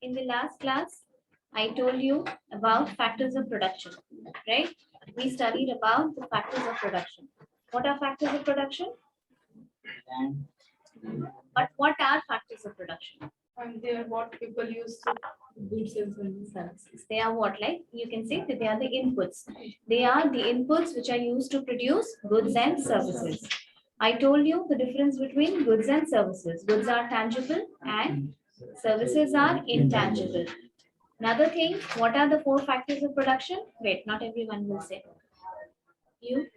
In the last class, I told you about factors of production, right? We studied about the factors of production. What are factors of production? But what are factors of production? And they are what people use to goods and services. They are what? Like you can say that they are the inputs. They are the inputs which are used to produce goods and services. I told you the difference between goods and services. Goods are tangible and services are intangible. Another thing, what are the four factors of production? Wait, not everyone will say. You?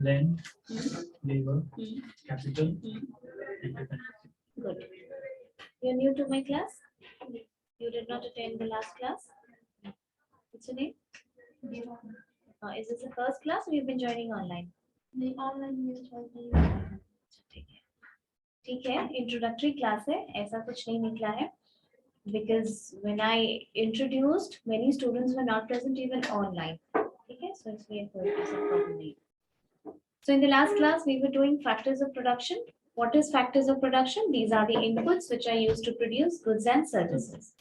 Land, Hmm. labor, Hmm. capital, Hmm. entrepreneurship. Good. You're new to my class? You did not attend the last class? What's your name? Is this the first class or you've been joining online? The online use ठीक है introductory class है ऐसा कुछ नहीं निकला है because when I introduced many students were not present even online ठीक है so इसलिए कोई ऐसा problem नहीं so in the last class we were doing factors of production. What is factors of production? These are the inputs which are used to produce goods and services,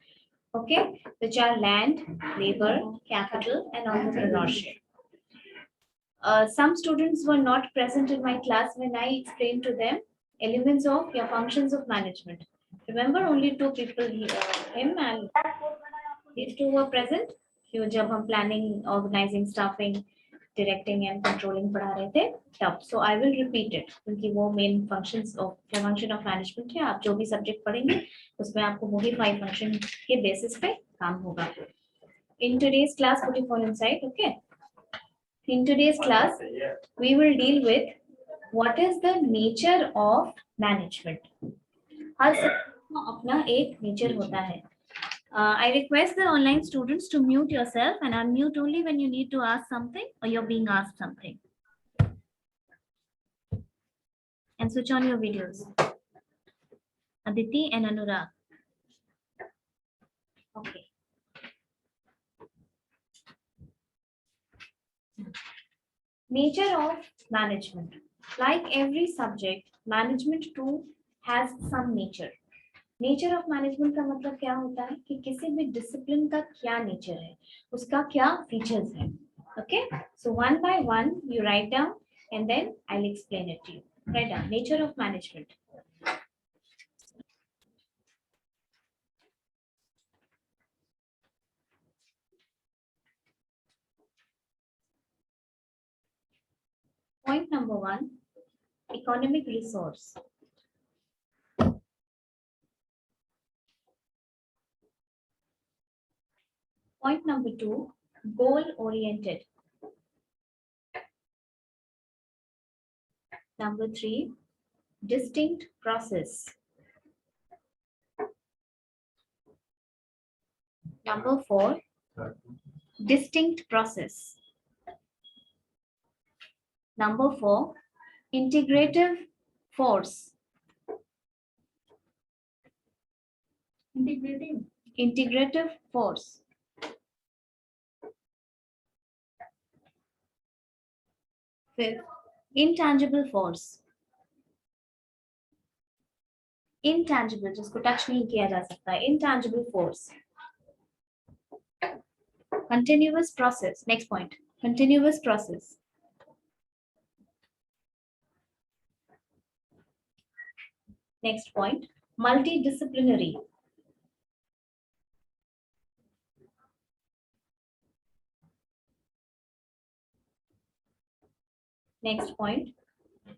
okay, which are land, labor, capital and entrepreneurship. Some students were not present in my class when I explained to them elements of your functions of management. Remember, only two people here, him and these two were present. कि जब हम planning, organizing, staffing, directing and controlling पढ़ा रहे थे तब. So I will repeat it क्योंकि वो main functions of function of management है. आप जो भी subject पढ़ेंगे उसमें आपको वही 5 function के basis पे काम होगा. In today's class, put your phone inside, okay? In today's class, we will deal with what is the nature of management. हर सबका अपना एक nature होता है. I request the online students to mute yourself and unmute only when you need to ask something or you're being asked something. And switch on your videos. Aditi and Anurag. Okay. Nature of management. Like every subject, management too has some nature. Nature of management का मतलब क्या होता है कि किसी भी discipline का क्या नेचर है, उसका क्या फीचर्स है. Okay, so one by one you write down and then I will explain it to you. Write down nature of management. Point number 1, economic resource. Point number 2, goal oriented. Number 3, distinct process. Number 4, distinct process. Number 4, integrative force. Integrative force. Fifth, intangible force. Intangible, जिसको touch नहीं किया जा सकता है. Intangible force. Continuous process. Next point. Continuous process. Next point. Multidisciplinary. Next point.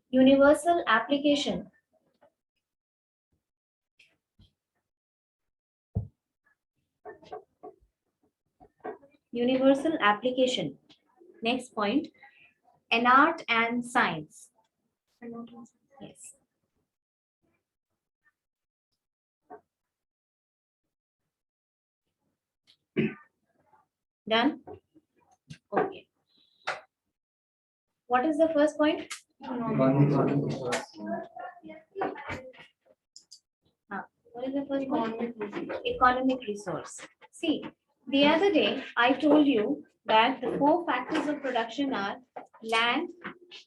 Universal application. Universal application. Next point. An art and science. Yes. Done? Okay. What is the first point? What is the first point? Economic resource. See, the other day I told you that the 4 factors of production are land,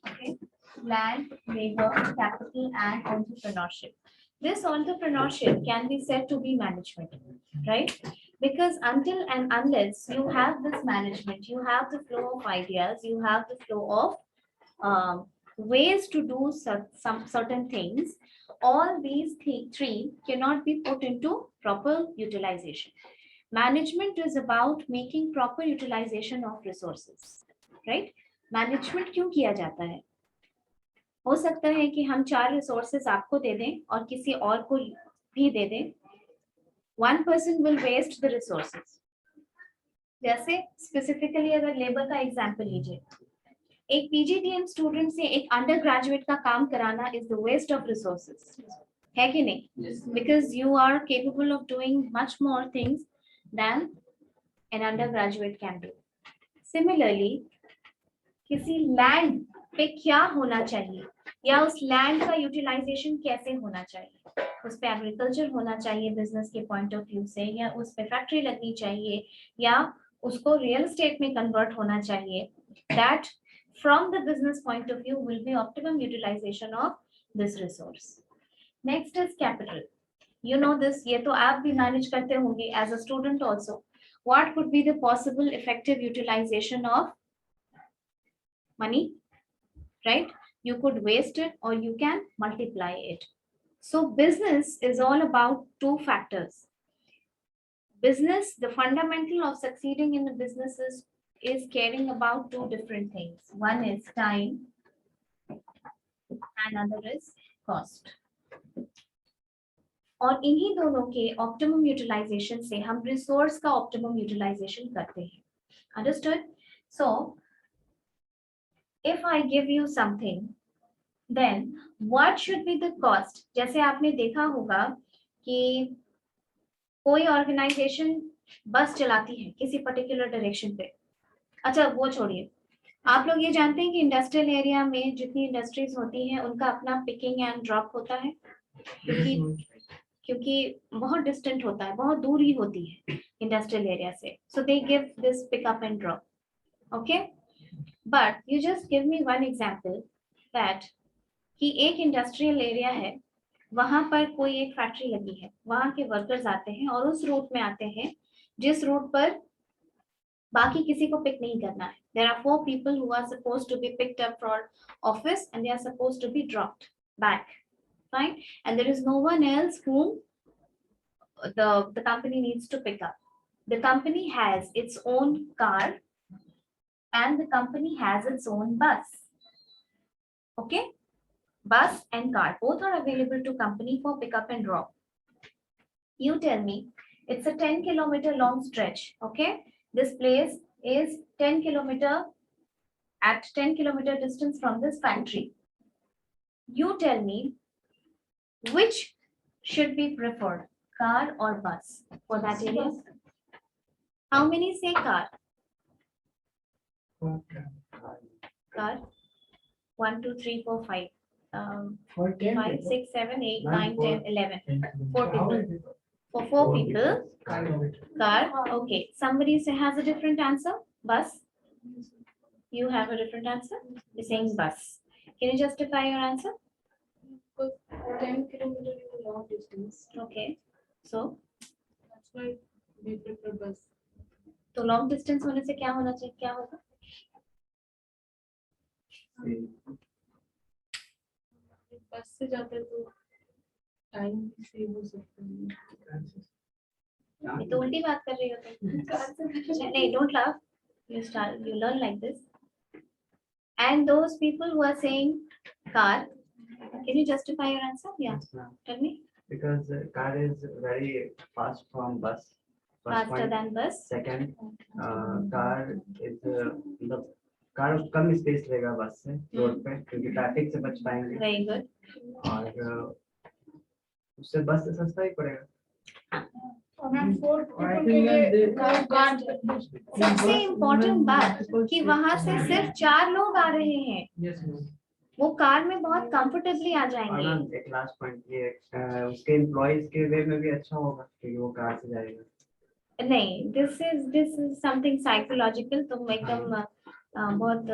okay, land, labor, capital, and entrepreneurship. this entrepreneurship can be said to be management, right? Because until and unless you have this management, you have the flow of ideas, you have the flow of ways to do some certain things, all these three cannot be put into proper utilization. Management is about making proper utilization of resources, right? Management क्यों किया जाता है? हो सकता है कि हम 4 resources आपको दे दें और किसी और को भी दे दें. One person will waste the resources. जैसे स्पेसिफिकली अगर लेबर का एग्जांपल लीजिए, एक पीजीडीएम स्टूडेंट से एक अंडर ग्रेजुएट का काम कराना is the waste of resources, है कि नहीं? Because you are capable of doing much more things than an undergraduate can do. Similarly, किसी लैंड पे क्या होना चाहिए या उस लैंड का यूटिलाइजेशन कैसे होना चाहिए, उस पे एग्रीकल्चर होना चाहिए बिजनेस के पॉइंट ऑफ व्यू से, या उस पे फैक्ट्री लगनी चाहिए, या उसको रियल एस्टेट में कन्वर्ट होना चाहिए. That from the business point of view will be optimum utilisation of this resource. Next is capital. You know this, ये तो आप भी मैनेज करते होंगे as a student also. What could be the possible effective utilization of money, right? You could waste it or you can multiply it. So business is all about 2 factors. Business, the fundamental of succeeding in the business is caring about 2 different things. One is time and another is cost. और इन्हीं दोनों के optimum utilisation से हम resource का optimum utilisation करते हैं. Understood? So if I give you something, then what should be the cost? जैसे आपने देखा होगा कि कोई ऑर्गेनाइजेशन बस चलाती है किसी पर्टिकुलर डायरेक्शन पे. अच्छा वो छोड़िए, आप लोग ये जानते हैं कि इंडस्ट्रियल एरिया में जितनी इंडस्ट्रीज होती हैं उनका अपना पिकिंग एंड ड्रॉप होता है, क्योंकि बहुत डिस्टेंट होता है, बहुत दूरी होती है इंडस्ट्रियल एरिया से. So they give this pickup and drop. Okay, But you just give me one example that कि एक इंडस्ट्रियल एरिया है, वहां पर कोई एक फैक्ट्री लगी है, वहां के वर्कर्स आते हैं और उस रूट में आते हैं जिस रूट पर बाकी किसी को पिक नहीं करना है. There are 4 people who are supposed to be picked up for office and they are supposed to be dropped back. Fine, and there is no one else whom the company needs to pick up. The company has its own car and the company has its own bus. Okay, bus and car both are available to company for pickup and drop. You tell me, it's a 10-kilometer long stretch. Okay, this place is 10-kilometer at 10-kilometer distance from this factory. You tell me which should be preferred, car or bus for that area? How many say car? Car. 1, 2, 3, 4, 5. For 10 5, people. 6, 7, 8, 9, 10, 11. 4 How people. many people? For 4 people, Car. car. Okay. Somebody has a different answer. Bus. You have a different answer. You're saying bus. Can you justify your answer? Because 10 kilometers is a long distance. Okay. So, That's why we prefer bus. तो long distance होने से क्या होना चाहिए? क्या होगा? बस से जाते हैं तो टाइम भी सेव हो सकता है. ये तो उल्टी बात कर रही हो तुम. नहीं, don't laugh. You learn like this. And those people who are saying car, can you justify your answer? Yeah, Yes, ma'am. tell me. Because car is very fast from bus. First Faster point. than bus. Second, car is मतलब car कम space लेगा बस से road पे, क्योंकि traffic से बच पाएंगे. Very good. और उससे बस से सस्ता ही पड़ेगा. सबसे इम्पोर्टेंट बात कि वहां से सिर्फ 4 लोग आ रहे हैं, Yes, ma'am. वो कार में बहुत कंफर्टेबली आ और जाएंगे. मैम एक लास्ट पॉइंट ये उसके एम्प्लॉइज के वे में भी अच्छा होगा क्योंकि वो कार से जाएगा. नहीं, this is something psychological. तुम एकदम बहुत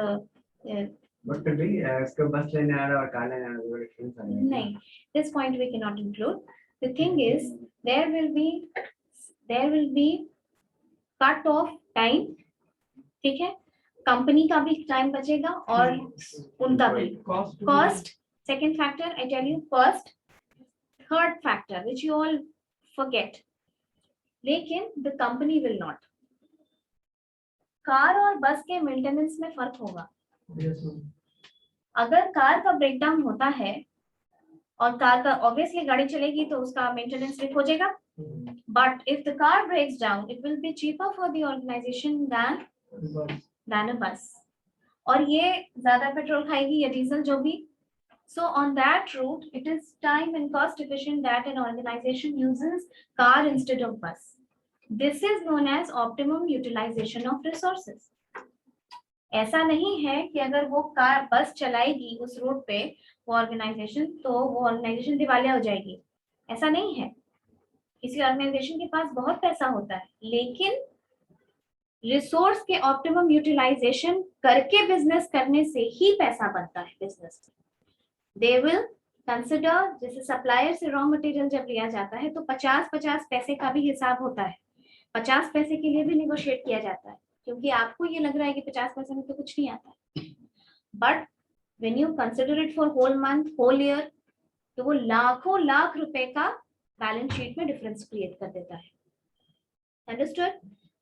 बट फिर भी इसको बस लेने आ रहा और कार लेने आ रहा है डिफरेंस आ जाएगा। नहीं, this point we cannot include. The thing is, there will be cut off time, ठीक है, कंपनी का भी टाइम बचेगा और उनका भी cost. Second factor, I tell you, cost. Third factor, which you all forget, लेकिन the company will not. Car और बस के मेंटेनेंस में फर्क होगा। अगर कार का ब्रेकडाउन होता है और कार का ऑब्वियसली गाड़ी चलेगी तो उसका मेंटेनेंस भी हो जाएगा, but if the car breaks down it will be cheaper for the organisation than a bus, और ये ज्यादा पेट्रोल खाएगी या डीजल जो भी। So on that route it is time and cost efficient that an organisation uses car instead of bus. This is known as optimum utilisation of resources. ऐसा नहीं है कि अगर वो कार बस चलाएगी उस रोड पे वो ऑर्गेनाइजेशन, तो वो ऑर्गेनाइजेशन दिवालिया हो जाएगी, ऐसा नहीं है। किसी ऑर्गेनाइजेशन के पास बहुत पैसा होता है, लेकिन रिसोर्स के ऑप्टिमम यूटिलाइजेशन करके बिजनेस करने से ही पैसा बनता है बिजनेस। दे विल कंसिडर, जैसे सप्लायर से रॉ मटेरियल जब लिया जाता है तो 50-50 पैसे का भी हिसाब होता है। 50 पैसे के लिए भी निगोशिएट किया जाता है, क्योंकि आपको ये लग रहा है कि 50 पैसे में तो कुछ नहीं आता है, but when you consider it for whole month, whole year, तो वो लाखों लाख रुपए का बैलेंस शीट में डिफरेंस क्रिएट कर देता है। अंडरस्टूड?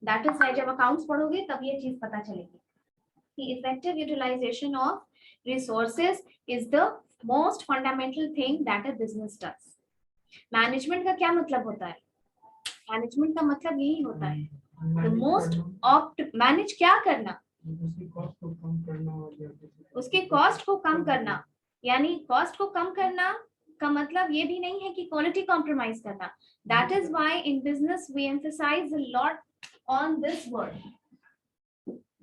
दैट इज व्हाई जब अकाउंट्स पढ़ोगे तब ये चीज पता चलेगी कि effective utilization of resources is the most fundamental thing that a business does. Management का क्या मतलब होता है? मैनेजमेंट का मतलब यही होता है the most मैनेज क्या करना, उसके कॉस्ट को कम करना। यानी कॉस्ट को कम करना का मतलब ये भी नहीं है कि क्वालिटी कॉम्प्रोमाइज करना। That is why in business we emphasize a lot on this word,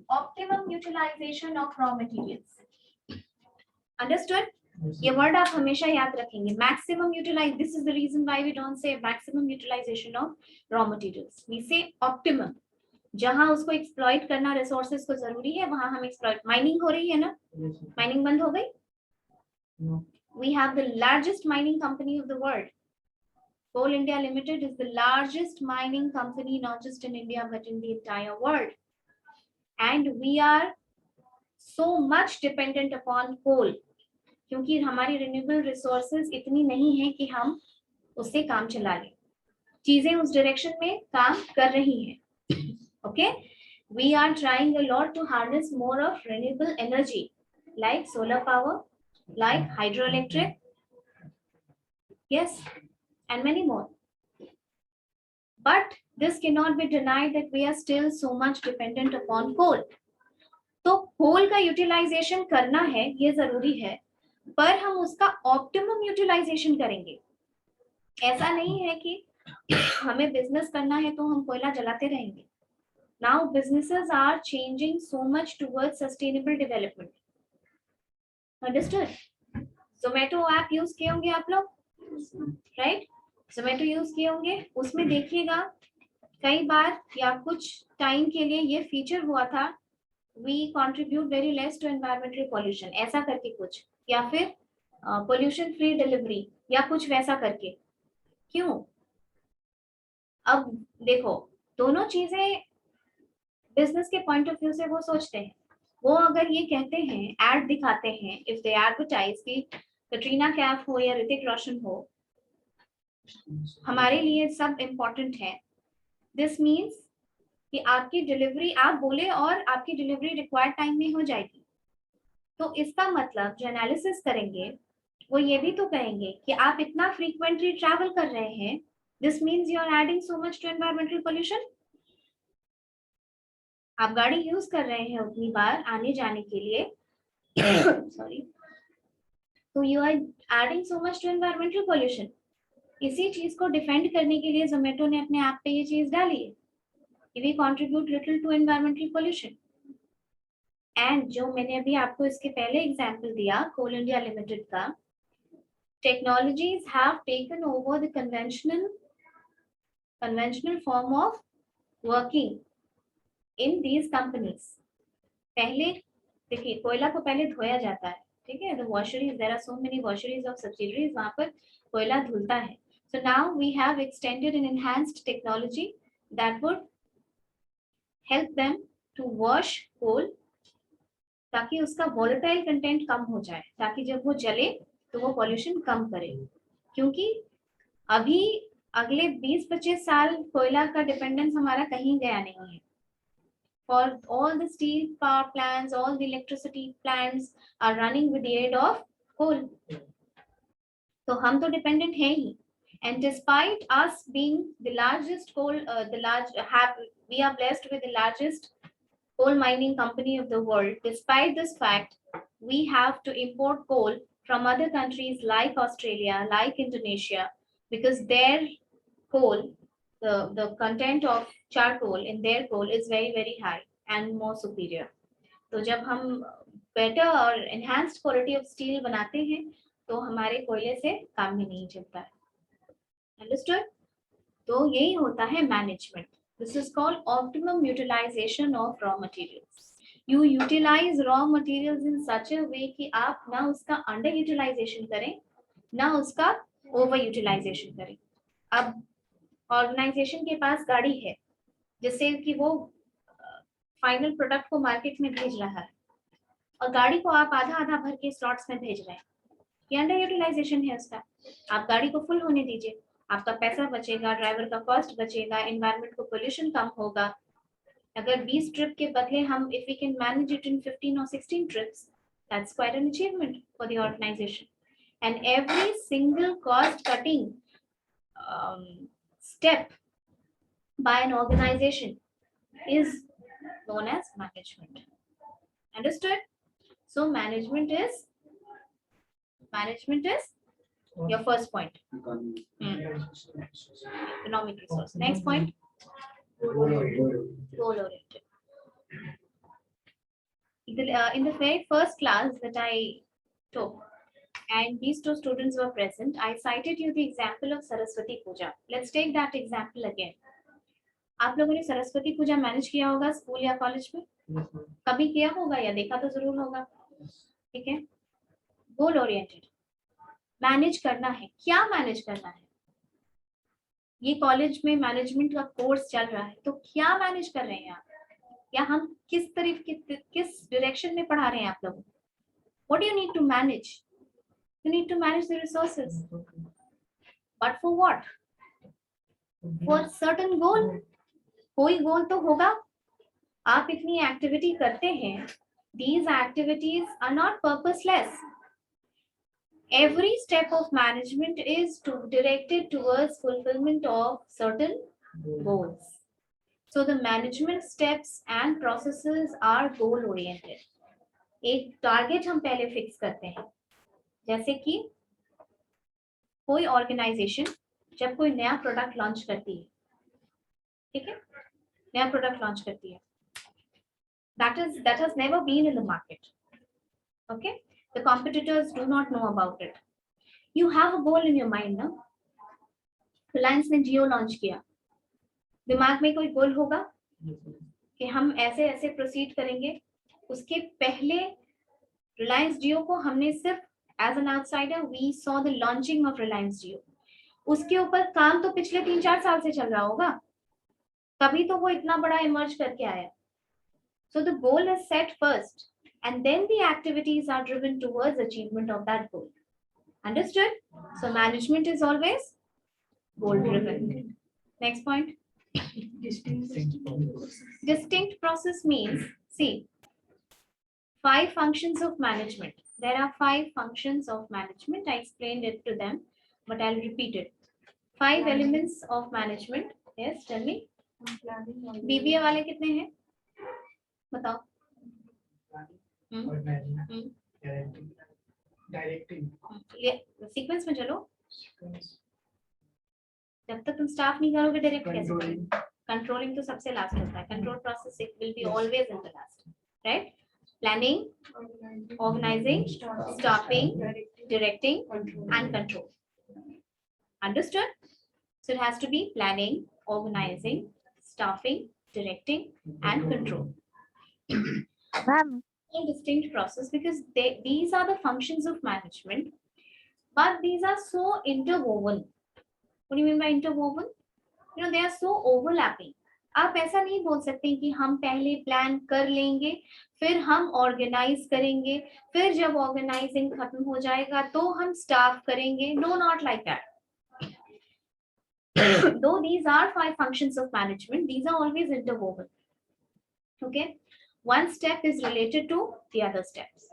optimum utilisation of raw materials. Understood? ये वर्ड आप हमेशा याद रखेंगे, maximum utilize. This is the reason why we don't say maximum utilization of raw materials, we say optimum. जहां उसको exploit करना resources को जरूरी है वहां हम एक्सप्लॉइट। माइनिंग हो रही है ना, माइनिंग बंद हो गई? We have the largest mining company of the world. Coal India Limited is the largest mining company not just in India but in the entire world. And we are so much dependent upon coal, क्योंकि हमारी renewable resources इतनी नहीं है कि हम उससे काम चला लें। चीजें उस डायरेक्शन में काम कर रही हैं। Okay, we are trying a lot to harness more of renewable energy like solar power, like hydroelectric, yes, and many more. But this cannot be denied that we are still so much dependent upon coal. तो coal का utilization करना है ये जरूरी है, पर हम उसका optimum utilization करेंगे। ऐसा नहीं है कि हमें बिजनेस करना है तो हम कोयला जलाते रहेंगे। Now businesses are changing so much towards sustainable development. Understood? Zomato app use किए होंगे आप लोग, right? Zomato use किए होंगे, उसमें देखिएगा कई बार या कुछ टाइम के लिए ये फीचर हुआ था, we contribute very less to environmental pollution, ऐसा करके कुछ, या फिर pollution free delivery या कुछ वैसा करके। क्यों? अब देखो दोनों चीजें बिजनेस के पॉइंट ऑफ व्यू से वो सोचते हैं। वो अगर ये कहते हैं, एड दिखाते हैं, इफ दे एडवर्टाइज कि कटरीना कैफ हो या ऋतिक रोशन हो, हमारे लिए सब इम्पोर्टेंट है। दिस मीन्स कि आपकी डिलीवरी आप बोले और आपकी डिलीवरी रिक्वायर्ड टाइम में हो जाएगी। तो इसका मतलब जो एनालिसिस करेंगे वो ये भी तो कहेंगे कि आप इतना फ्रीक्वेंटली ट्रैवल कर रहे हैं, this means you are adding so much to environmental pollution. आप गाड़ी यूज कर रहे हैं उतनी बार आने जाने के लिए, सॉरी, तो you are adding so much to environmental pollution. इसी चीज को डिफेंड करने के लिए जोमेटो ने अपने ऐप पे ये चीज डाली है कि we contribute little to environmental pollution. And जो मैंने अभी आपको इसके पहले एग्जांपल दिया कोल इंडिया लिमिटेड का, technologies have taken over the conventional form of working in these companies. पहले देखिए कोयला को पहले धोया जाता है, ठीक है, the washeries, there are so many washeries of subsidiaries, वहां पर कोयला धुलता है. So now we have extended an enhanced technology that would help them to wash coal, ताकि उसका वोलेटाइल कंटेंट कम हो जाए, ताकि जब वो जले तो वो पॉल्यूशन कम करे. क्योंकि अभी अगले 20-25 साल कोयला का डिपेंडेंस हमारा कहीं गया नहीं है. For all the steel power plants, all the electricity plants are running with the aid of coal. तो हम तो dependent हैं ही. And despite us being the largest coal, we are blessed with the largest coal mining company of the world. Despite this fact, we have to import coal from other countries like Australia, like Indonesia, because their coal, the content of charcoal in their coal is very, very high and more superior. तो जब हम better और enhanced quality of steel बनाते हैं तो हमारे कोयले से काम ही नहीं चलता है. Understood? तो यही होता है management. This is called optimum utilization of raw materials. You utilize raw materials in such a way कि आप ना उसका under utilization करें ना उसका over utilization करें. अब ऑर्गेनाइजेशन के पास गाड़ी है जिससे कि वो फाइनल प्रोडक्ट को मार्केट में भेज रहा है, और गाड़ी को आप आधा आधा भर के स्लॉट्स में भेज रहे हैं, ये अंडर यूटिलाइजेशन है उसका. आप गाड़ी को फुल होने दीजिए, आपका पैसा बचेगा, ड्राइवर का कॉस्ट बचेगा, एनवायरनमेंट को पोल्यूशन कम होगा. अगर 20 ट्रिप के बदले हम if we can manage it in 15 or 16 trips, that's quite an achievement for the organization. And every single cost cutting step by an organization is known as management. Understood? So management is your first point. Economic resource. Next point, goal oriented. In the very first class that I took, and these two students were present, I cited you the example of Saraswati Puja. Let's take that example again. आप लोगों ने सरस्वती पूजा manage किया होगा school या college में, कभी किया होगा या देखा तो जरूर होगा, ठीक है. गोल ओरिएंटेड मैनेज करना है. क्या मैनेज करना है? ये कॉलेज में मैनेजमेंट का कोर्स चल रहा है, तो क्या मैनेज कर रहे हैं आप, या हम किस डायरेक्शन में पढ़ा रहे हैं आप लोग? What do you need to manage? You need to manage the resources. But for what? For certain goal. कोई गोल तो होगा. आप इतनी एक्टिविटी करते हैं, these activities are not purposeless. Every step of management is directed towards fulfillment of certain goals. So the management steps and processes are goal oriented. एक target हम पहले फिक्स करते हैं, जैसे कि कोई ऑर्गेनाइजेशन जब कोई नया प्रोडक्ट लॉन्च करती है, ठीक है, नया प्रोडक्ट लॉन्च करती है, that has never been in the market. Okay, the competitors do not know about it. You have a goal in your mind, ना? रिलायंस ने जियो लॉन्च किया, दिमाग में कोई गोल होगा कि हम ऐसे ऐसे प्रोसीड करेंगे. उसके पहले रिलायंस जियो को हमने सिर्फ as an outsider we saw the launching of Reliance Jio. उसके ऊपर काम तो पिछले 3-4 साल से चल रहा होगा, तभी तो वो इतना बड़ा इमर्ज करके आया. So the goal is set first and then the activities are driven towards achievement of that goal. Understood? So management is always goal driven. Next point. Distinct process means, see, 5 functions of management. There are 5 functions of management. I explained it to them, but I'll repeat it. 5 elements of management. Yes, tell me. BBA वाले कितने हैं? बताओ. ये sequence में चलो. जब तक तुम स्टाफ नहीं करोगे डायरेक्ट कैसे करोगे? कंट्रोलिंग तो सबसे लास्ट होता है. Control process it will be always in the last, right? Planning, organizing, staffing, directing and control. Understood? So it has to be planning, organizing, staffing, directing and control. Ma'am distinct process because these are the functions of management, but these are so interwoven. What do you mean by interwoven? You know, they are so overlapping. आप ऐसा नहीं बोल सकते कि हम पहले plan कर लेंगे, फिर हम ऑर्गेनाइज करेंगे, फिर जब ऑर्गेनाइजिंग खत्म हो जाएगा तो हम स्टाफ करेंगे. No, not like that. Though these are 5 functions of management, these are always interwoven. Okay, one step is related to the other steps,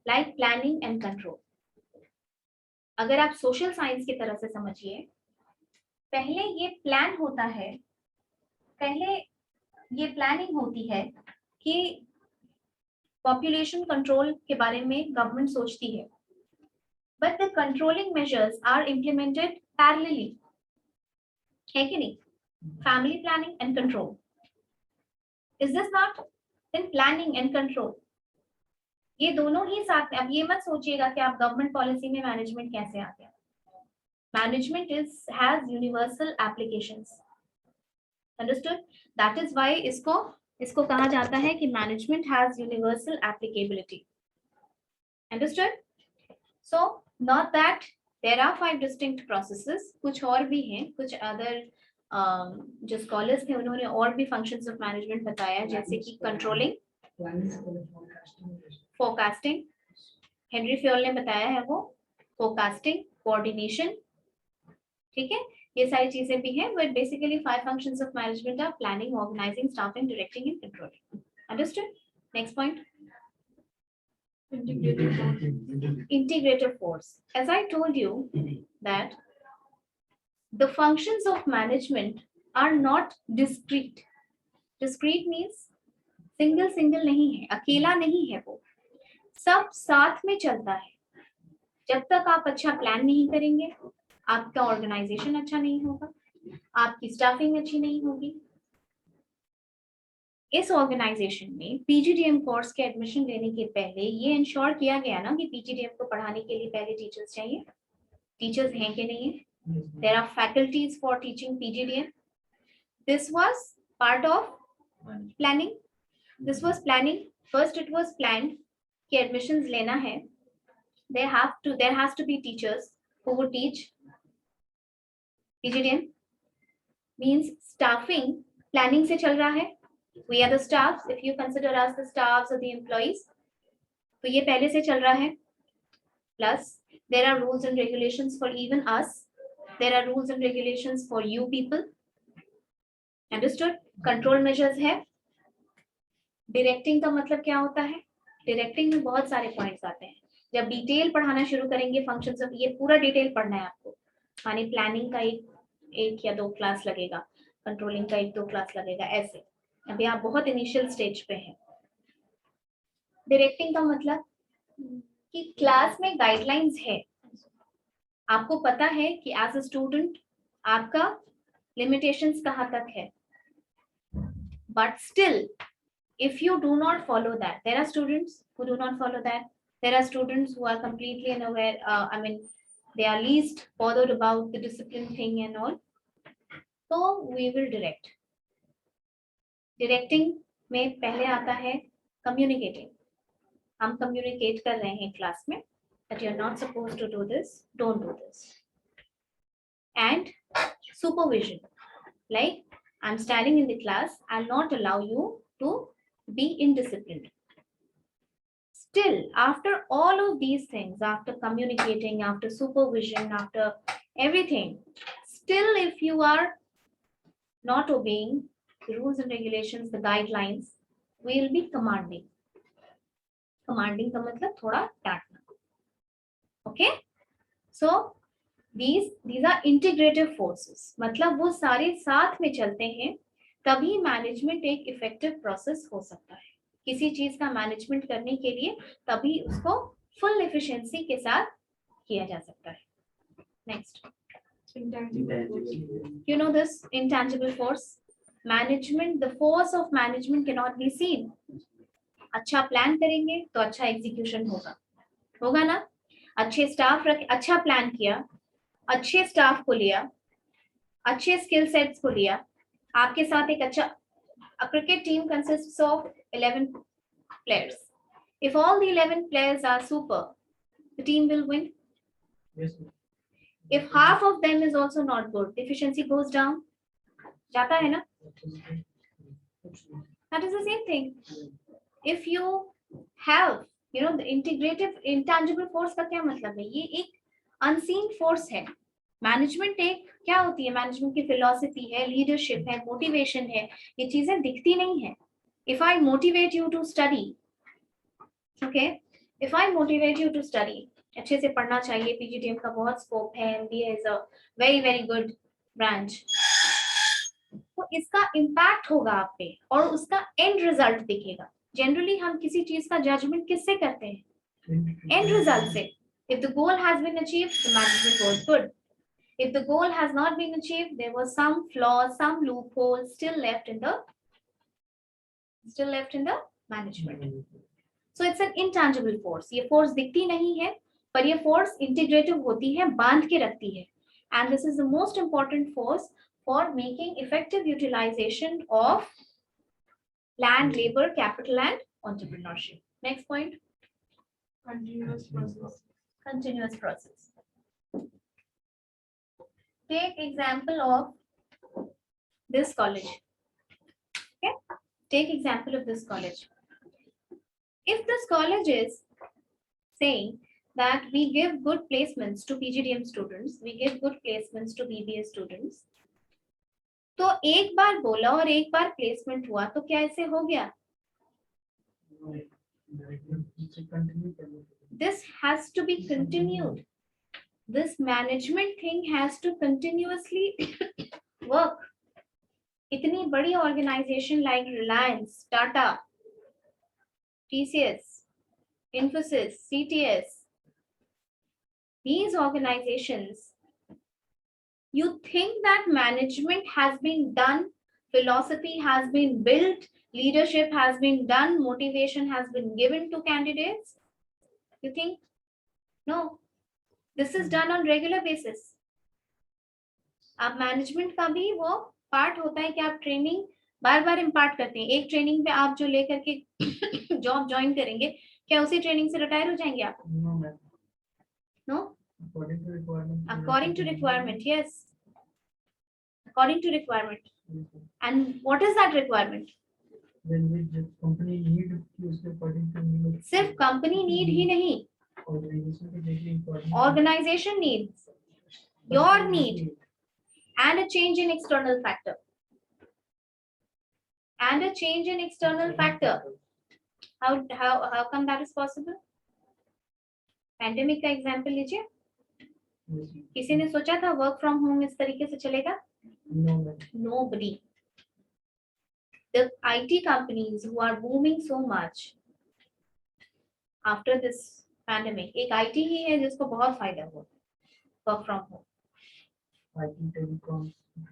like planning and control. अगर आप सोशल साइंस की तरह से समझिए, पहले ये प्लान होता है, पहले ये प्लानिंग होती है कि पॉपुलेशन कंट्रोल के बारे में गवर्नमेंट सोचती है, but the controlling measures are implemented parallelly, है कि नहीं? Family planning and control. Is this not? In planning and control ये दोनों ही साथ में. अब ये मत सोचिएगा कि आप गवर्नमेंट पॉलिसी में मैनेजमेंट कैसे आ गया. Management has universal applications. Understood? That is why इसको कहा जाता है कि management has universal applicability. Understood? So not that there are 5 distinct processes, कुछ और भी हैं, कुछ अदर जो स्कॉलर्स थे उन्होंने और भी फंक्शंस ऑफ मैनेजमेंट बताया, जैसे कि कंट्रोलिंग, फोरकास्टिंग, हेनरी फ्योल ने बताया है वो, फोरकास्टिंग, कोऑर्डिनेशन. ठीक है, ये सारी चीजें भी हैं, but basically 5 functions of management are planning, organizing, staffing, directing and controlling. Understood? Next point, integrative force. As I told you that the functions of management are not discrete. Discrete means single नहीं है, अकेला नहीं है, वो सब साथ में चलता है. जब तक आप अच्छा प्लान नहीं करेंगे, आपका ऑर्गेनाइजेशन अच्छा नहीं होगा, आपकी स्टाफिंग अच्छी नहीं होगी. इस ऑर्गेनाइजेशन में पीजीडीएम कोर्स के एडमिशन लेने के पहले ये इंश्योर किया गया ना कि पीजीडीएम को पढ़ाने के लिए पहले टीचर्स चाहिए. टीचर्स हैं कि नहीं है? There are faculties for teaching PGDM. This was part of planning. This was planning. First, it was planned कि admissions लेना है. There has to be teachers who would teach PGDM. Means staffing planning से चल रहा है. We are the staffs. If you consider us the staffs or the employees, तो ये पहले से चल रहा है. Plus, there are rules and regulations for even us. There are rules and regulations for you people. Understood? Control measures है. Directing का मतलब क्या होता है? Directing में बहुत सारे पॉइंट्स आते हैं. जब डिटेल पढ़ाना शुरू करेंगे फंक्शंस ऑफ, ये पूरा डिटेल पढ़ना है आपको. माने प्लानिंग का एक या 2 क्लास लगेगा, कंट्रोलिंग का 1-2 क्लास लगेगा, ऐसे. अभी आप बहुत इनिशियल स्टेज पे हैं. डायरेक्टिंग का मतलब कि क्लास में गाइडलाइंस है, आपको पता है कि एज अ स्टूडेंट आपका लिमिटेशंस कहाँ तक है, but still if you do not follow that, there are students who do not follow that. There are students who are completely unaware, I mean they are least bothered about the discipline thing and all. So we will direct. Directing में पहले आता है communicating. हम communicate कर रहे हैं class में that you are not supposed to do this, don't do this. And supervision, like I'm standing in the class, I'll not allow you to be indisciplined. Still, after all of these things, after communicating, after supervision, after everything, still if you are not obeying the rules and regulations, the guidelines, we will be commanding. Commanding का मतलब थोड़ा डांटना. Okay? So these are integrative forces. मतलब वो सारे साथ में चलते हैं, तभी मैनेजमेंट एक इफेक्टिव प्रोसेस हो सकता है. किसी चीज का मैनेजमेंट करने के लिए तभी उसको फुल एफिशिएंसी के साथ किया जा सकता है. Next, you know this intangible force. Management, the force of management cannot be seen. अच्छा प्लान करेंगे तो अच्छा एग्जीक्यूशन होगा ना. अच्छे स्टाफ रख, अच्छा प्लान किया, अच्छे स्टाफ को लिया, अच्छे स्किल सेट्स को लिया, आपके साथ एक अच्छा, a cricket team consists of 11 players. If all the 11 players are super, the team will win. Yes, ma'am. If half of them is also not good, the efficiency goes down. जाता है ना? That is the same thing. If you have, you know, the integrative intangible force का क्या मतलब है? ये एक unseen force है. मैनेजमेंट एक क्या होती है? मैनेजमेंट की फिलॉसफी है, लीडरशिप है, मोटिवेशन है. ये चीजें दिखती नहीं है. If I motivate you to study, okay, if I motivate you to study, अच्छे से पढ़ना चाहिए, पीजीडीएम का बहुत स्कोप है, MBA is a very very good branch, तो इसका इम्पैक्ट होगा आप पे और उसका एंड रिजल्ट दिखेगा. जनरली हम किसी चीज का जजमेंट किससे करते हैं? एंड रिजल्ट से. If the goal has been achieved, the management was good. If the goal has not been achieved, there was some flaw, some loophole still left in the management. So it's an intangible force. ये force दिखती नहीं है, पर ये force integrative होती है, बांध के रखती है. And this is the most important force for making effective utilization of land, labor, capital, and entrepreneurship. Next point. Continuous process. Continuous process. Take example of this college. Okay, take example of this college. If this college is saying that we give good placements to PGDM students, we give good placements to BBA students, तो एक बार बोला और एक बार placement हुआ तो क्या ऐसे हो गया? This has to be continued. This management thing has to continuously work. इतनी बड़ी organization like Reliance, Tata, TCS, Infosys, CTS, these organizations, you think that management has been done, philosophy has been built, leadership has been done, motivation has been given to candidates? You think? No. This is done on regular basis. आप management का भी वो part होता है कि आप training बार बार impart करते हैं. एक ट्रेनिंग पे आप जो लेकर के जॉब ज्वाइन करेंगे, क्या उसी ट्रेनिंग से रिटायर हो जाएंगे आप? No, ma'am. No? According to requirement. According to requirement, yes. According to requirement. Yes, ma'am. And what is that requirement? Then which company need to use according to need. सिर्फ company need ही नहीं, Organization के देखिए important. organization needs, your need, and a change in external factor. And a change in external factor. How come that is possible? Pandemic का example लीजिए. Yes, ma'am. किसी ने सोचा था work from home इस तरीके से चलेगा? No, ma'am. Nobody. The IT companies who are booming so much after this pandemic, एक IT ही है जिसको बहुत फायदा हुआ work from home. IT telecom.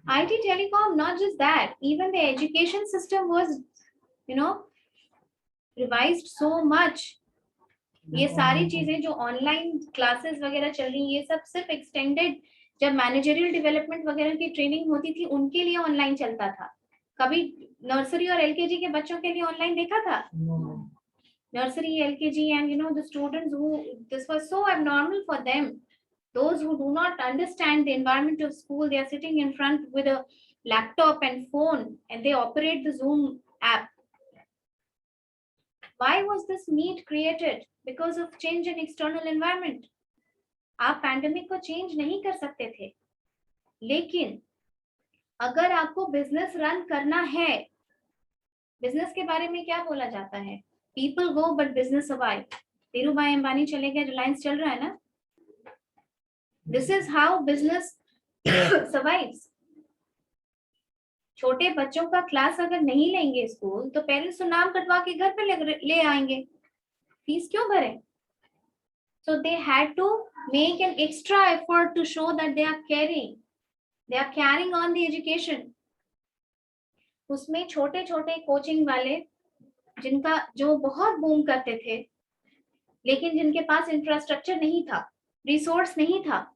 IT telecom, not just that, even the education system was, you know, revised so much. ये सारी चीजें जो ऑनलाइन क्लासेस वगैरह चल रही हैं, ये सब सिर्फ एक्सटेंडेड जब मैनेजरियल डेवलपमेंट वगैरह की ट्रेनिंग होती थी उनके लिए ऑनलाइन चलता था. कभी नर्सरी और एलकेजी के बच्चों के लिए ऑनलाइन देखा था? No, ma'am. Nursery, LKG, and you know the students who this was so abnormal for them. Those who do not understand the environment of school, they are sitting in front with a laptop and phone, and they operate the Zoom app. Why was this need created? Because of change in external environment. आप pandemic को change नहीं कर सकते थे, लेकिन अगर आपको business run करना है, बिजनेस के बारे में क्या बोला जाता है? People go but business survive. Dhirubhai Ambani चले गए, रिलायंस चल रहा है ना? This is how business survives. छोटे बच्चों का क्लास अगर नहीं लेंगे स्कूल, तो पेरेंट्स तो नाम कटवा के घर पे ले आएंगे. फीस क्यों भरें? So they had to make an extra effort to show that they are carrying on the education. उसमें छोटे छोटे कोचिंग वाले जिनका जो बहुत बूम करते थे, लेकिन जिनके पास इंफ्रास्ट्रक्चर नहीं था, रिसोर्स नहीं था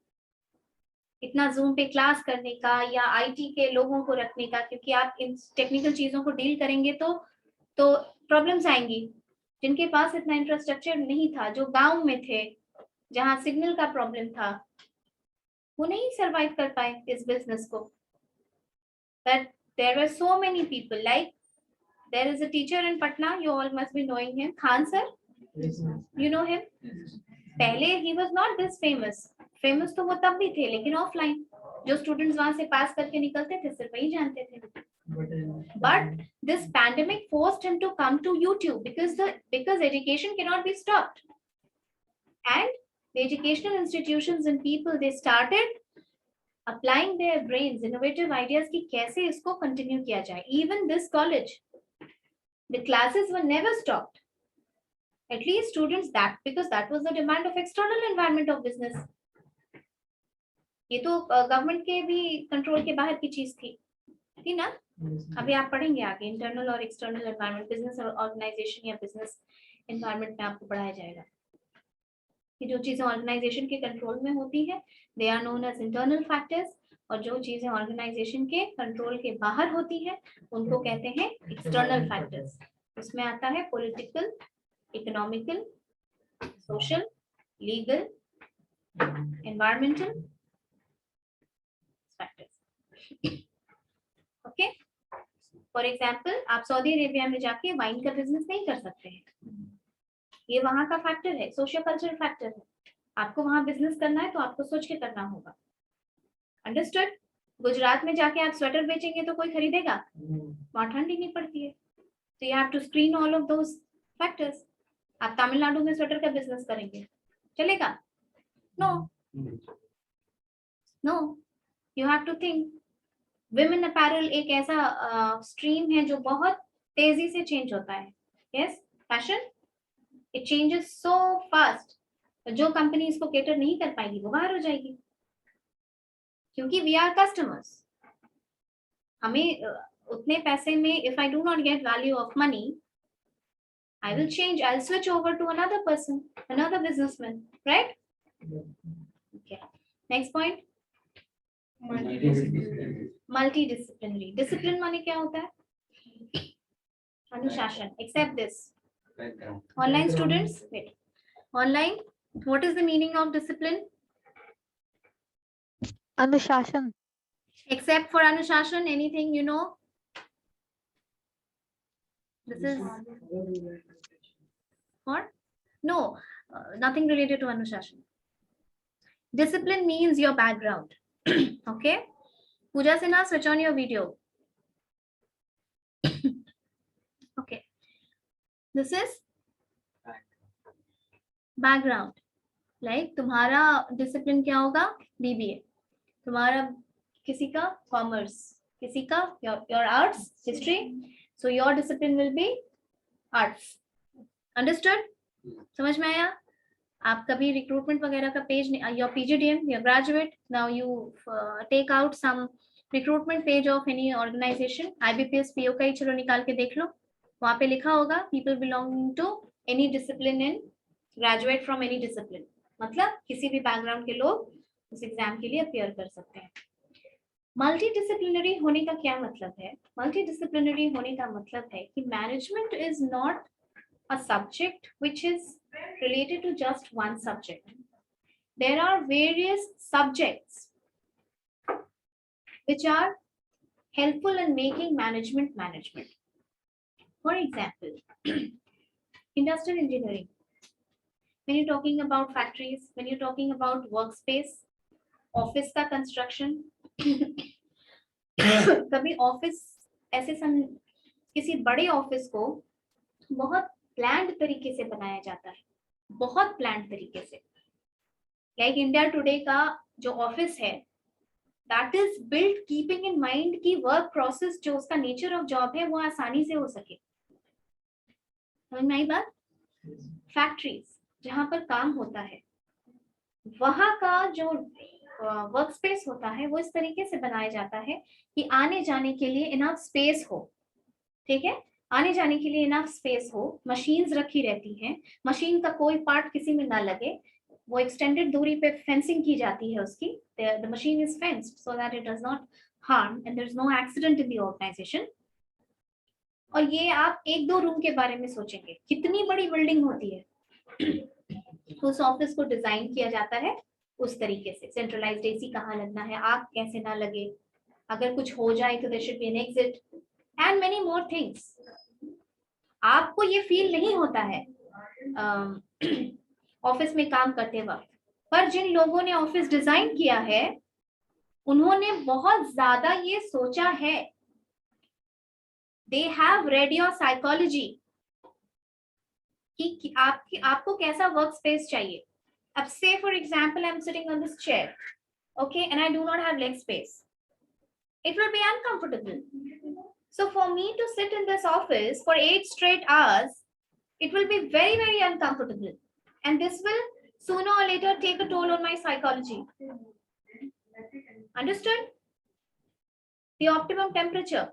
इतना जूम पे क्लास करने का या आईटी के लोगों को रखने का, क्योंकि आप इन टेक्निकल चीजों को डील करेंगे तो प्रॉब्लम्स आएंगी. जिनके पास इतना इंफ्रास्ट्रक्चर नहीं था, जो गांव में थे, जहां सिग्नल का प्रॉब्लम था, वो नहीं सरवाइव कर पाए इस बिजनेस को. But there were so many people. Like there is a teacher in Patna, you all must be knowing him, Khan sir. Yes, ma'am. You know him? पहले he was not this famous. Famous तो वो तब भी थे, लेकिन offline जो students वहां से पास करके निकलते थे सिर्फ वही जानते थे. But this pandemic forced him to come to YouTube because education cannot be stopped. And the educational institutions and people, they started applying their brains, innovative ideas कि कैसे इसको continue किया जाए. Even this college, the classes were never stopped. At least students because that was the demand of external environment of business. ये तो government के भी control के बाहर की चीज थी ना. अभी आप पढ़ेंगे आगे इंटरनल और एक्सटर्नल एनवायरनमेंट, बिजनेस ऑर्गेनाइजेशन या बिजनेस एनवायरनमेंट में आपको पढ़ाया जाएगा कि जो चीजें ऑर्गेनाइजेशन के कंट्रोल में होती है they are known as internal factors, और जो चीजें ऑर्गेनाइजेशन के कंट्रोल के बाहर होती है उनको कहते हैं एक्सटर्नल फैक्टर्स. उसमें आता है political, economical, social, legal, environmental factors. Okay, for example आप सऊदी अरेबिया में जाके वाइन का बिजनेस नहीं कर सकते हैं, ये वहां का फैक्टर है, सोशियो कल्चरल फैक्टर है. आपको वहां बिजनेस करना है तो आपको सोच के करना होगा. अंडरस्टूड? गुजरात में जाके आप स्वेटर बेचेंगे तो कोई खरीदेगा? वहां ठंड ही नहीं पड़ती है. तो you have to screen all of those factors. आप तमिलनाडु में स्वेटर का बिजनेस करेंगे, चलेगा? No no, you have to think. Women apparel एक ऐसा स्ट्रीम है जो बहुत तेजी से चेंज होता है. Yes, fashion it changes so fast. जो कंपनी इसको केटर नहीं कर पाएगी वो बाहर हो जाएगी, क्योंकि वी आर कस्टमर्स. हमें उतने पैसे में if I do not get value of money, I will change. I'll switch over to another person, another businessman, right? Okay. Next point. Multidisciplinary. Discipline माने क्या होता है? अनुशासन. Except this. Online students, wait. Online, what is the meaning of discipline? अनुशासन. Except for Anushashan, anything you know? This is what? No, nothing related to Anushashan. Discipline means your background. Okay? Pooja Sinha, switch on your video. Okay. This is background. Like तुम्हारा discipline क्या होगा? BBA. तुम्हारा किसी का commerce, किसी का your arts, history. So your discipline will be arts. Understood? समझ में आया? आप कभी recruitment वगैरह का पेज नहीं, your PGDM, your graduate, now you take out some recruitment page of any organization, IBPS PO का ही चलो निकाल के देख लो, वहाँ पे लिखा होगा people belonging to any discipline and graduate from any discipline. मतलब किसी भी background के लोग उस एग्जाम के लिए अपियर कर सकते हैं. मल्टीडिसिप्लिनरी होने का क्या मतलब है? मल्टीडिसिप्लिनरी होने का मतलब है कि management is not a subject which is related to just one subject. There are various subjects which are helpful in making management. For example, industrial engineering, when you're talking about factories, when you're talking about workspace, office का construction. कभी office ऐसे किसी बड़े office को बहुत planned तरीके से बनाया जाता है, बहुत प्लान्ड तरीके से. लाइक इंडिया टुडे का जो ऑफिस है, that is built keeping in mind की वर्क प्रोसेस जो उसका नेचर ऑफ जॉब है वो आसानी से हो सके. समझ में आई बात? फैक्ट्रीज जहां पर काम होता है, वहां का जो वर्क स्पेस होता है वो इस तरीके से बनाया जाता है कि आने जाने के लिए इनफ स्पेस हो. ठीक है, आने जाने के लिए इनफ स्पेस हो. मशीन्स रखी रहती हैं, मशीन का कोई पार्ट किसी में ना लगे, वो एक्सटेंडेड दूरी पे फेंसिंग की जाती है उसकी. The machine is fenced so that it does not harm and there is no accident in the organization. और ये आप 1-2 रूम के बारे में सोचेंगे, कितनी बड़ी बिल्डिंग होती है। उस ऑफिस को डिजाइन किया जाता है उस तरीके से, सेंट्रलाइज्ड एसी कहाँ लगना है, आग कैसे ना लगे, अगर कुछ हो जाए तो there should be an exit and many more things. आपको ये फील नहीं होता है ऑफिस में काम करते वक्त, पर जिन लोगों ने ऑफिस डिजाइन किया है उन्होंने बहुत ज्यादा ये सोचा है। They have read your psychology कि आपको कैसा वर्क स्पेस चाहिए। अब से for example I am sitting on this chair, okay, and I do not have leg space, it will be uncomfortable. So for me to sit in this office for 8 straight hours, it will be very, very uncomfortable. And this will sooner or later take a toll on my psychology. Understood? The optimum temperature,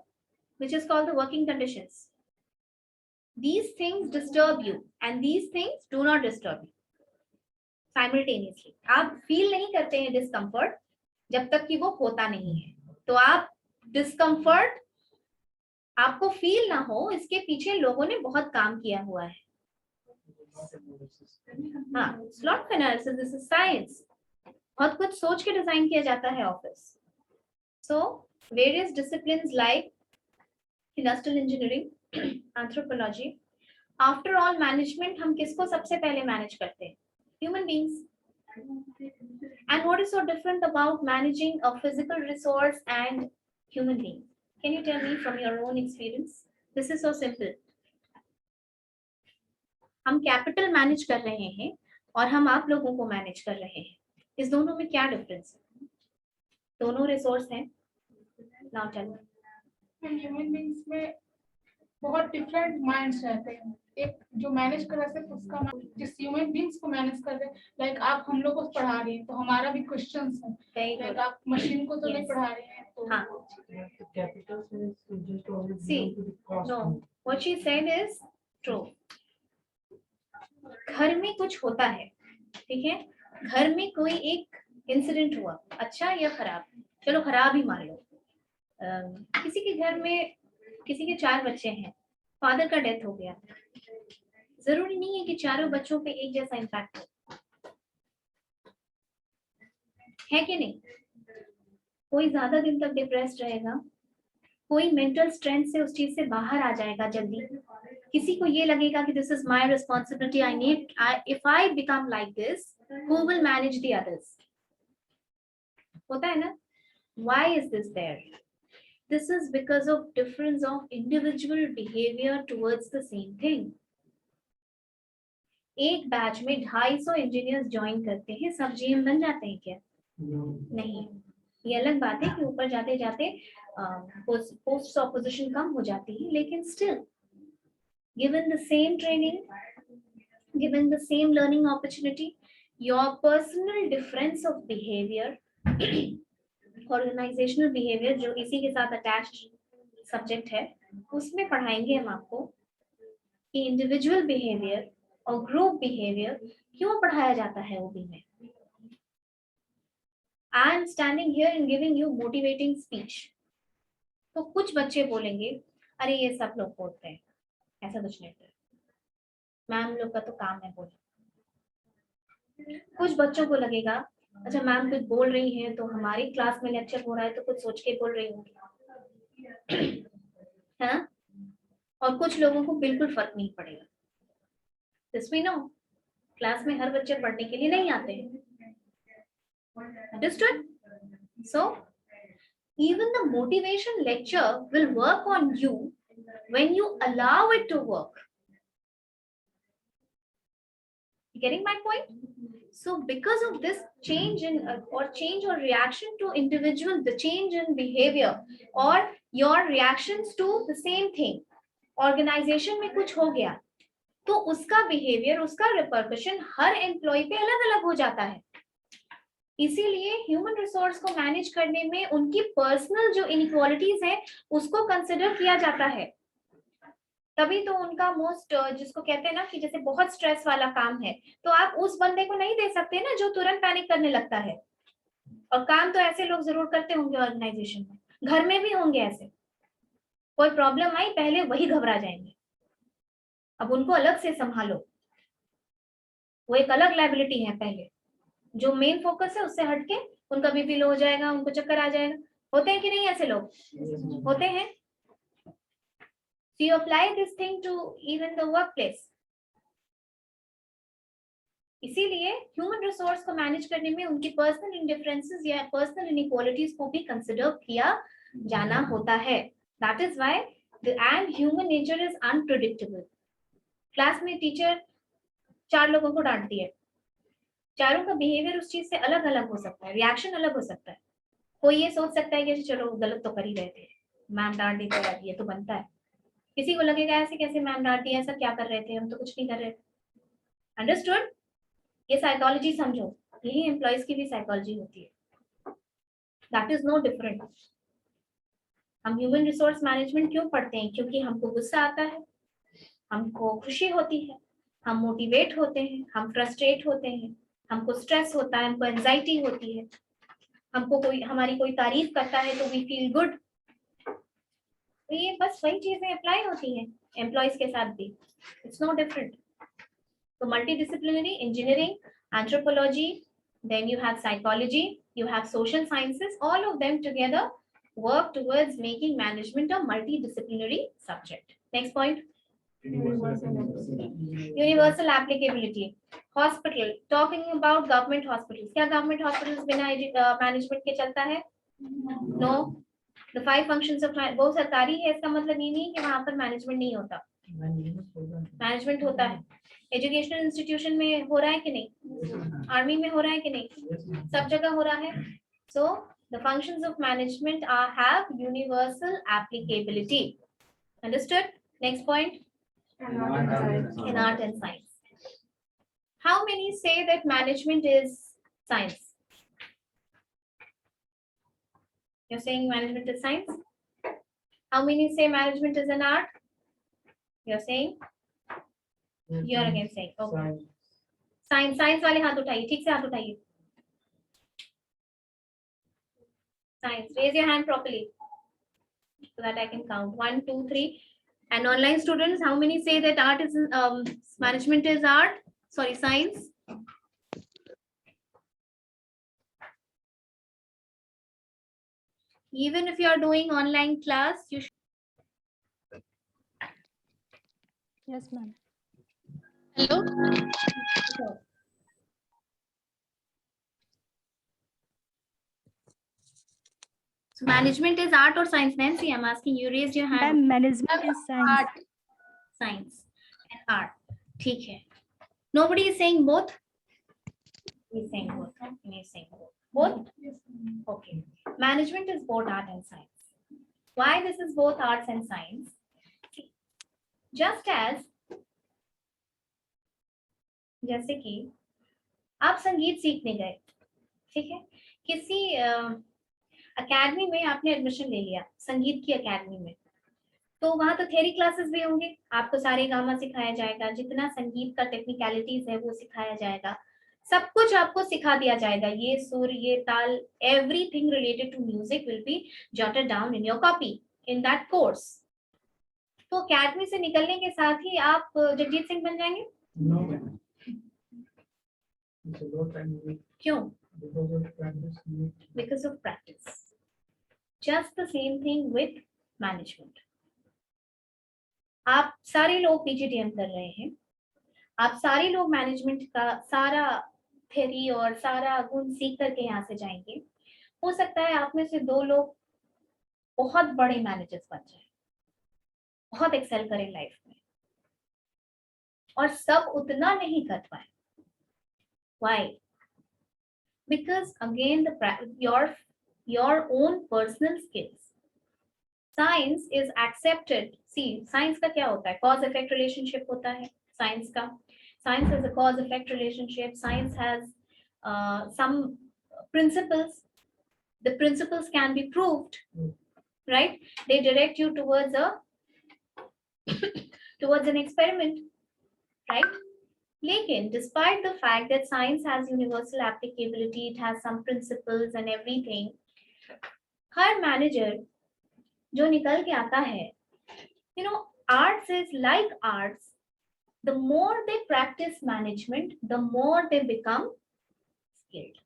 which is called the working conditions. These things disturb you and these things do not disturb you. Simultaneously. आप feel नहीं करते हैं discomfort जब तक कि वो होता नहीं है। तो आप डिस्कम्फर्ट आपको फील ना हो, इसके पीछे लोगों ने बहुत काम किया हुआ है। हाँ, slot analysis, this is science. बहुत कुछ सोच के डिजाइन किया जाता है office. So various disciplines like industrial engineering, anthropology, after all management हम किसको सबसे पहले मैनेज करते हैं? Human beings. And what is so different about managing a physical resource and human being? Can you tell me from your own experience? This is so simple. हम capital manage कर रहे हैं और हम आप लोगों को मैनेज कर रहे हैं। इस दोनों में क्या डिफरेंस है? दोनों रिसोर्स हैं। Now tell me. Human beings में बहुत डिफरेंट माइंड्स रहते हैं। एक जो मैनेज कर रहा है सिर्फ उसका, जिस ह्यूमन बीइंग्स को मैनेज कर रहे हैं, लाइक आप हम लोग को पढ़ा रही हैं तो हमारा भी क्वेश्चंस हैं, लाइक आप मशीन को तो नहीं पढ़ा रहे हैं तो हाँ। Capitals is just always See, belong to the cost. No, what she said is true. घर में कुछ होता है, ठीक है, घर में कोई एक इंसिडेंट हुआ, अच्छा या खराब, चलो खराब ही मान लो। किसी के घर में किसी के 4 बच्चे हैं, फादर का डेथ हो गया, जरूरी नहीं है कि चारों बच्चों पे एक जैसा इम्पैक्ट हो, है कि नहीं? कोई ज्यादा दिन तक डिप्रेस्ड रहेगा, कोई मेंटल स्ट्रेंथ से उस चीज से बाहर आ जाएगा जल्दी, किसी को ये लगेगा कि this is my responsibility, I need, if I become like this, who will manage the others? होता है ना? Why is this there? This is because of difference of individual behavior towards the same thing. एक batch में 250 engineers join करते हैं, सब GM बन जाते हैं क्या? नहीं। ये अलग बात है कि ऊपर जाते जाते पोस्ट ऑफ पोजीशन कम हो जाती है, लेकिन still given the same training, given the same learning opportunity, your personal difference of behavior, organisational behaviour जो इसी के साथ अटैच्ड सब्जेक्ट है, उसमें पढ़ाएंगे हम आपको कि इंडिविजुअल बिहेवियर और ग्रुप बिहेवियर क्यों पढ़ाया जाता है ओबी में। I am standing here and giving you motivating speech, तो कुछ बच्चे बोलेंगे अरे ये सब लोग बोलते हैं, ऐसा कुछ नहीं होता, मैम लोग का तो काम है बोलना। कुछ बच्चों को लगेगा अच्छा मैम कुछ बोल रही हैं तो हमारी क्लास में लेक्चर हो रहा है तो कुछ सोच के बोल रही होंगी, है ना? और कुछ लोगों को बिल्कुल फर्क नहीं पड़ेगा। दिस वी नो, क्लास में हर बच्चे पढ़ने के लिए नहीं आते हैं। Understood? So even the motivation lecture will work on you when you allow it to work. You getting my point? So because of this change in change or reaction to individual, the change in behavior or your reactions to the same thing, organization में कुछ हो गया तो उसका behavior, उसका repercussion हर employee पे अलग अलग हो जाता है। इसीलिए ह्यूमन रिसोर्स को मैनेज करने में उनकी पर्सनल जो इनइक्वालिटीज है उसको कंसिडर किया जाता है। तभी तो उनका मोस्ट जिसको कहते हैं ना कि जैसे बहुत स्ट्रेस वाला काम है तो आप उस बंदे को नहीं दे सकते ना जो तुरंत पैनिक करने लगता है। और काम तो ऐसे लोग जरूर करते होंगे ऑर्गेनाइजेशन में, घर में भी होंगे ऐसे। कोई प्रॉब्लम आई पहले वही घबरा जाएंगे, अब उनको अलग से संभालो, वो एक अलग लायबिलिटी है। पहले जो मेन फोकस है उससे हटके उनका बीपी लो हो जाएगा, उनको चक्कर आ जाएगा। होते हैं कि नहीं ऐसे लोग? होते हैं। So you apply this thing to even the workplace. इसीलिए ह्यूमन रिसोर्स को मैनेज करने में उनकी पर्सनल इंडिफरेंसेस या पर्सनल इनइक्वालिटीज को भी कंसिडर किया जाना होता है। That is why the end human nature is unpredictable. Class में टीचर 4 लोगों को डांटती है, चारों का बिहेवियर उस चीज से अलग अलग हो सकता है, रिएक्शन अलग हो सकता है। कोई ये सोच सकता है कि चलो गलत तो कर ही रहे थे, मैम डांट दी तो ये तो बनता है। किसी को लगेगा ऐसे कैसे मैम डांट दी, ऐसा क्या कर रहे थे, हम तो कुछ नहीं कर रहे थे। अंडरस्टूड? ये साइकोलॉजी समझो, यही एम्प्लॉयज की भी साइकोलॉजी होती है। That is no different. हम ह्यूमन रिसोर्स मैनेजमेंट क्यों पढ़ते हैं? क्योंकि हमको गुस्सा आता है, हमको खुशी होती है, हम मोटिवेट होते हैं, हम फ्रस्ट्रेट होते हैं, हमको स्ट्रेस होता है, हमको एंजाइटी होती है, हमको कोई हमारी कोई तारीफ करता है तो वी फील गुड। तो ये बस वही चीजें अप्लाई होती हैं एम्प्लॉयज के साथ भी। It's no different. So multidisciplinary engineering, anthropology, then you have psychology, you have social sciences, all of them together work towards making management a multidisciplinary subject. Next point. Universal applicability. Hospital. Talking about government hospitals. क्या government hospitals बिना management के चलता है? No. The 5 functions of वो सरकारी है, इसका मतलब ये नहीं कि वहाँ पर मैनेजमेंट नहीं होता, मैनेजमेंट होता है। एजुकेशनल इंस्टीट्यूशन में हो रहा है कि नहीं? आर्मी में हो रहा है कि नहीं? सब जगह हो रहा है। So the functions of management are have universal applicability. Understood? Next point. In art and science, how many say that management is science? You're saying management is science? How many say management is an art? You're saying? You're again saying. Okay. Science वाले हाथ उठाइए, ठीक से हाथ उठाइए। Science, raise your hand properly so that I can count. 1, 2, 3. And online students, how many say that art is management is art? Sorry, science. Even if you are doing online class, you should. Yes, ma'am. Hello. So management is art or science? Nancy, I'm asking you. Raise your hand. Ma'am, management is science. Art. Science and art. ठीक है. Nobody is saying both. He's saying both. He's saying both. Both? Okay. Management is both art and science. Why this is both arts and science? Just as जैसे कि आप संगीत सीखने गए, ठीक है, किसी अकेडमी में आपने एडमिशन ले लिया, संगीत की अकेडमी में, तो वहां तो थ्योरी क्लासेस भी होंगे, आपको सारे गामा सिखाया जाएगा, जितना संगीत का टेक्निकलिटीज है वो सिखाया जाएगा, सब कुछ आपको सिखा दिया जाएगा, ये सुर, ये ताल, everything related to music will be jotted down in your copy in that course. तो अकेडमी से निकलने के साथ ही आप जगजीत सिंह बन जाएंगे? No. It's a low time limit क्यों? because of practice need. Because of practice. Just the same thing with management. आप सारे लोग पीजीडीएम कर रहे हैं, आप सारे लोग मैनेजमेंट का सारा थ्योरी और सारा गुण सीख करके यहाँ से जाएंगे। हो सकता है आप में से 2 लोग बहुत बड़े मैनेजर्स बन जाए, बहुत एक्सेल करें लाइफ में, और सब उतना नहीं कर पाए। Why? Because again your own personal skills. Science is accepted. See, science का क्या होता है? Cause effect relationship होता है science का. Science has a cause effect relationship. Science has some principles. The principles can be proved, right? They direct you towards an experiment, right? Lekin, despite the fact that science has universal applicability, it has some principles and everything, her manager जो निकल के आता है Arts is like arts. The more they practice management, the more they become skilled.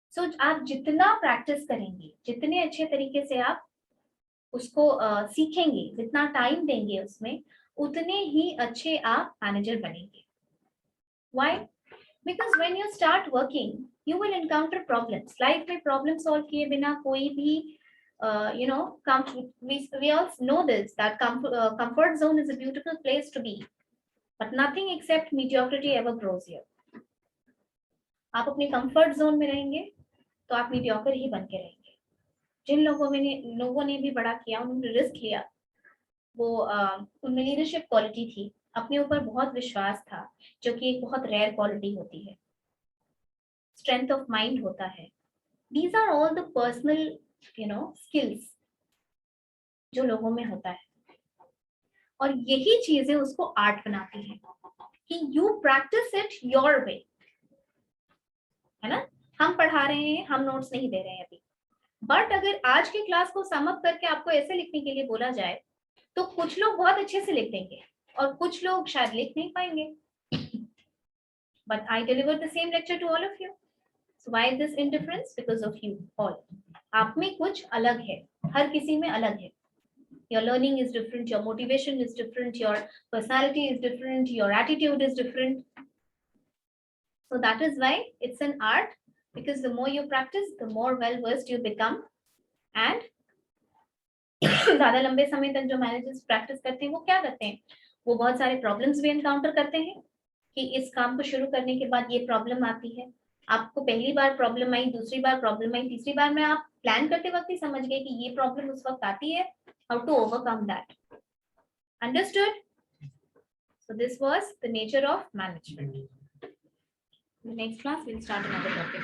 So आप जितना practice करेंगे, जितने अच्छे तरीके से आप उसको सीखेंगे, जितना टाइम देंगे उसमें, उतने ही अच्छे आप मैनेजर बनेंगे. Why? Because when you start working, you will encounter problems. Life में problem solve किए बिना कोई भी we all know this, that comfort zone is a beautiful place to be, but nothing except mediocrity ever grows here. आप अपने comfort zone में रहेंगे तो आप मीडियोकर ही बन के रहेंगे. जिन लोगों ने भी बड़ा किया, उन्होंने रिस्क लिया, वो उनमें लीडरशिप क्वालिटी थी, अपने ऊपर बहुत विश्वास था, जो कि एक बहुत रेयर क्वालिटी होती है. स्ट्रेंथ ऑफ माइंड होता है. These are all the personal skills जो लोगों में होता है, और यही चीजें उसको आर्ट बनाती हैं कि you practice it your way. है ना? हम पढ़ा रहे हैं, हम नोट्स नहीं दे रहे हैं अभी, बट अगर आज की क्लास को सम अप करके आपको ऐसे लिखने के लिए बोला जाए तो कुछ लोग बहुत अच्छे से लिख देंगे और कुछ लोग शायद लिख नहीं पाएंगे. But I deliver the same lecture to all of you. So why this indifference? Because of you all. आप में कुछ अलग है, हर किसी में अलग है. Your learning is different, your motivation is different, your personality is different, your attitude is different. So that is why it's an art, because the more you practice, the more well versed you become. And ज़्यादा लंबे समय तक जो managers practice करते हैं वो क्या करते हैं, वो बहुत सारे प्रॉब्लम्स भी एनकाउंटर करते हैं कि इस काम को शुरू करने के बाद ये प्रॉब्लम आती है. आपको पहली बार प्रॉब्लम आई, दूसरी बार प्रॉब्लम आई, तीसरी बार में आप प्लान करते वक्त ही समझ गए कि ये प्रॉब्लम उस वक्त आती है. How to overcome that. Understood? So this was the nature of management. In the next class, we'll start another topic.